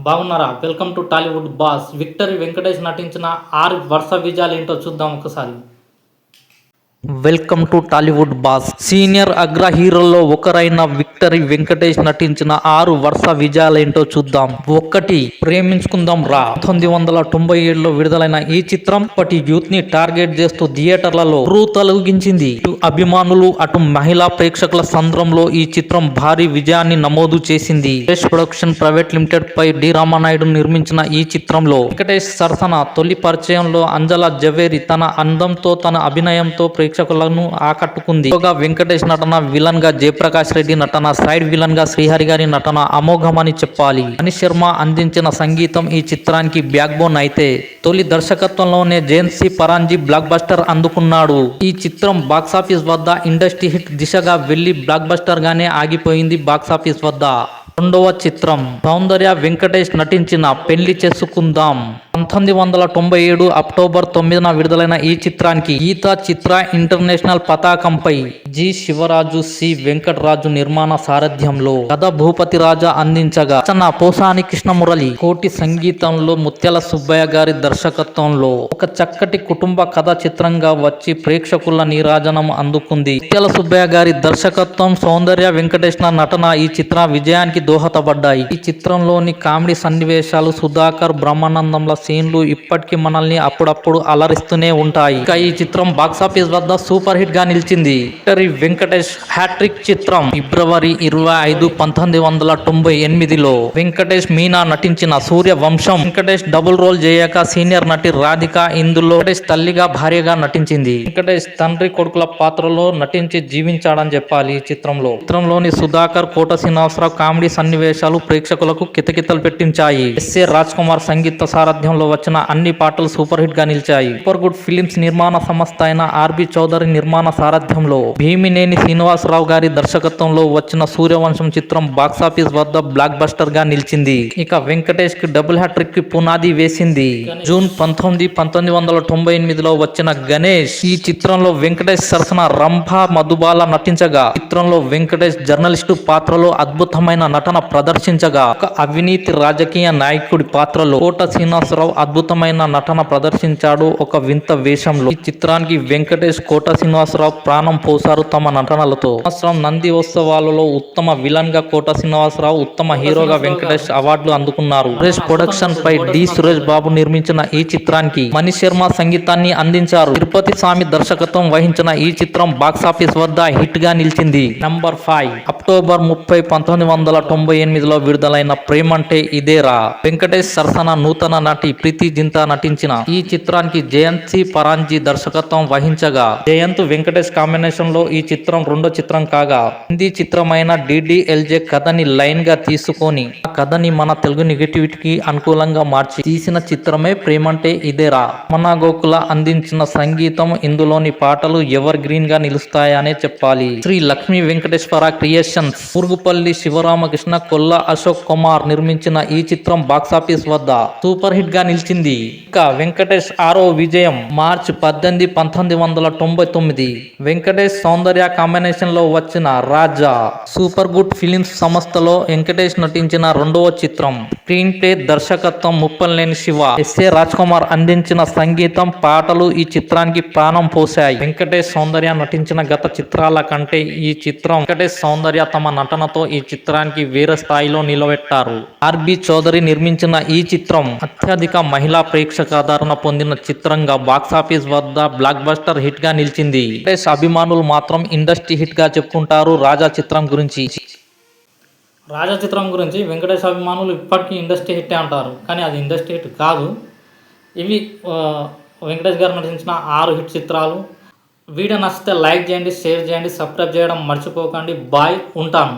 బాగున్నారా? Welcome to Tollywood boss. Victory Venkatesh నటించిన 6 వరుస విజయాలు ఏంటో చూద్దాం ఒకసారి. Welcome to Tollywood boss. Senior అగ్ర హీరోల్లో ఒకరైన విక్టరీ వెంకటేష్ నటించిన 6 వరుస విజయాలేంటో చూద్దాం. 1. ప్రేమించుకుందాం రా. 1997లో విడుదలైన ఈ చిత్రం ఇప్పటి యూత్ ని టార్గెట్ చేస్తూ థియేటర్లలో తొలగించింది. ఇటు అభిమానులు అటు మహిళా ప్రేక్షకుల సంద్రంలో ఈ చిత్రం భారీ విజయాన్ని నమోదు చేసింది. ఫ్రెష్ ప్రొడక్షన్ ప్రైవేట్ లిమిటెడ్ పై డి రామానాయుడు నిర్మించిన ఈ చిత్రంలో వెంకటేష్ సరసన తొలి పరిచయంలో అంజలా జవేరి తన అందంతో తన అభినయంతో ప్రేక్షకులను ఆకట్టుకుంది. వెంకటేష్ నటన విలన్ గా జయప్రకాష్ రెడ్డి నటన, సైడ్ విలన్ గా శ్రీహరి గారి నటన అమోఘమని చెప్పాలి. మనీష్ శర్మ అందించిన సంగీతం ఈ చిత్రానికి బ్యాక్ బోన్ అయితే తొలి దర్శకత్వంలోనే జయంత్ పరాంజీ బ్లాక్ బస్టర్ అందుకున్నాడు. ఈ చిత్రం బాక్సాఫీస్ వద్ద ఇండస్ట్రీ హిట్ దిశగా వెళ్లి బ్లాక్ బస్టర్ గానే ఆగిపోయింది బాక్సాఫీస్ వద్ద. 2వ చిత్రం సౌందర్య వెంకటేష్ నటించిన పెళ్లి చేసుకుందాం. 1997 అక్టోబర్ 9న విడుదలైన ఈ చిత్రానికి గీతా చిత్ర ఇంటర్నేషనల్ పతాకంపై జి శివరాజు, సి వెంకటరాజు నిర్మాణ సారథ్యంలో కథ భూపతి రాజా అందించగా రచన పోసాని కృష్ణమురళి, కోటి సంగీతంలో ముత్యాల సుబ్బయ్య గారి దర్శకత్వంలో ఒక చక్కటి కుటుంబ కథ చిత్రంగా వచ్చి ప్రేక్షకుల నీరాజనం అందుకుంది. ముత్యాల సుబ్బయ్య గారి దర్శకత్వం, సౌందర్య వెంకటేష్ నటన ఈ చిత్ర విజయానికి దోహదపడ్డాయి. ఈ చిత్రంలోని కామెడీ సన్నివేశాలు, సుధాకర్ బ్రహ్మానందంల సీన్లు ఇప్పటికీ మనల్ని అప్పుడప్పుడు అలరిస్తూనే ఉంటాయి. ఇక ఈ చిత్రం బాక్సాఫీస్ వద్ద సూపర్ హిట్ గా నిలిచింది. విక్టరీ వెంకటేష్ హ్యాట్రిక్ చిత్రం. ఫిబ్రవరి 25, 1998లో వెంకటేష్ మీనా నటించిన సూర్యవంశం. వెంకటేష్ డబుల్ రోల్ చేయక సీనియర్ నటి రాధిక ఇందులో వెంకటేష్ తల్లిగా భార్యగా నటించింది. వెంకటేష్ తండ్రి కొడుకుల పాత్రలో నటించి జీవించాడని చెప్పాలి. ఈ చిత్రంలోని సుధాకర్, కోట శ్రీనివాసరావు కామెడీ సన్నివేశాలు ప్రేక్షకులకు కితకితలు పెట్టించాయి. ఎస్ఏ రాజ్ కుమార్ సంగీత సారథ్యంలో వచ్చిన అన్ని పాటలు సూపర్ హిట్ గా నిలిచాయి. సూపర్ గుడ్ ఫిలిమ్స్ నిర్మాణ సంస్థ అయిన ఆర్బి చౌదరి నిర్మాణ సారథ్యంలో భీమినేని శ్రీనివాసరావు గారి దర్శకత్వంలో వచ్చిన సూర్యవంశం చిత్రం బాక్సాఫీస్ వద్ద బ్లాక్ బస్టర్ గా నిలిచింది. ఇక వెంకటేష్ కి డబుల్ హ్యాట్రిక్ కి పునాది వేసింది. జూన్ 19, 1998లో వచ్చిన గణేష్. ఈ చిత్రంలో వెంకటేష్ సరసన రంభ మధుబాల నటించగా చిత్రంలో వెంకటేష్ జర్నలిస్టు పాత్రలో అద్భుతమైన నటన ప్రదర్శించగా ఒక అవినీతి రాజకీయ నాయకుడి పాత్రలో కోట శ్రీనివాసరావు అద్భుతమైన నటన ప్రదర్శించాడు ఒక వింత వేషంలో. ఈ చిత్రానికి వెంకటేష్, కోట శ్రీనివాసరావు ప్రాణం పోసారు తమ నటనలతో. సంవత్సరం నంది ఉత్సవాలలో ఉత్తమ విలన్ గా కోట శ్రీనివాసరావు, ఉత్తమ హీరోగా వెంకటేష్ అవార్డులు అందుకున్నారు. సురేష్ ప్రొడక్షన్ పై డి సురేష్ బాబు నిర్మించిన ఈ చిత్రానికి మనీష్ శర్మ సంగీతాన్ని అందించారు. తిరుపతి స్వామి దర్శకత్వం వహించిన ఈ చిత్రం బాక్సాఫీస్ వద్ద హిట్ గా నిలిచింది. నంబర్ 5. అక్టోబర్ 30, 1998లో విడుదలైన ప్రేమంటే ఇదేరా. వెంకటేష్ సరసన నూతన నటి ప్రీతి జింతా నటించిన ఈ చిత్రానికి జయంత్ పరాంజీ దర్శకత్వం వహించగా జయంత్ వెంకటేష్ కాంబినేషన్ లో ఈ చిత్రం 2వ చిత్రం కాగా హిందీ చిత్రమైన డిడిఎల్జే కథని లైన్ గా తీసుకొని ఆ కథని మన తెలుగు నెగటివిటీకి అనుకూలంగా మార్చి తీసిన చిత్రమే ప్రేమంటే ఇదేరా. మన గోకుల అందించిన సంగీతం, ఇందులోని పాటలు ఎవర్ గ్రీన్ గా నిలుస్తాయనే చెప్పాలి. శ్రీ లక్ష్మీ వెంకటేశ్వర క్రియేషన్స్, మురుగుపల్లి శివరామకృష్ణ, కొల్లా అశోక్ కుమార్ నిర్మించిన ఈ చిత్రం బాక్సాఫీస్ వద్ద సూపర్ హిట్ గా నిలిచింది. ఇక వెంకటేష్ 6వ విజయం. మార్చి 18, 1999 వెంకటేష్ సౌందర్య కాంబినేషన్ లో వచ్చిన రాజా. సూపర్ గుడ్ ఫిలిమ్స్ సంస్థలో వెంకటేష్ నటించిన 2వ చిత్రం. స్క్రీన్ ప్లే, దర్శకత్వం ముప్పలేని శివ. ఎస్ఏ రాజ్ కుమార్ అందించిన సంగీతం, పాటలు ఈ చిత్రానికి ప్రాణం పోశాయి. వెంకటేష్, సౌందర్య నటించిన గత చిత్రాల కంటే ఈ చిత్రం వెంకటేష్, సౌందర్య తమ నటనతో ఈ చిత్రానికి వేరే స్థాయిలో నిలబెట్టారు. ఆర్బి చౌదరి నిర్మించిన ఈ చిత్రం అత్యధిక మహిళా ప్రేక్షకాదరణ పొందిన చిత్రంగా బాక్సాఫీస్ వద్ద బ్లాక్ బస్టర్ హిట్ గా నిలిచింది. వెంకటేష్ అభిమానులు మాత్రం ఇండస్ట్రీ హిట్ గా చెప్పుకుంటారు. రాజా చిత్రం గురించి వెంకటేష్ అభిమానులు ఇప్పటికీ ఇండస్ట్రీ హిట్ అంటారు, కానీ అది ఇండస్ట్రీ హిట్ కాదు. ఇవి వెంకటేష్ గారు నటించిన 6 హిట్ చిత్రాలు. వీడియో నచ్చితే లైక్ చేయండి, షేర్ చేయండి, సబ్స్క్రైబ్ చేయడం మర్చిపోకండి. బాయ్, ఉంటాను.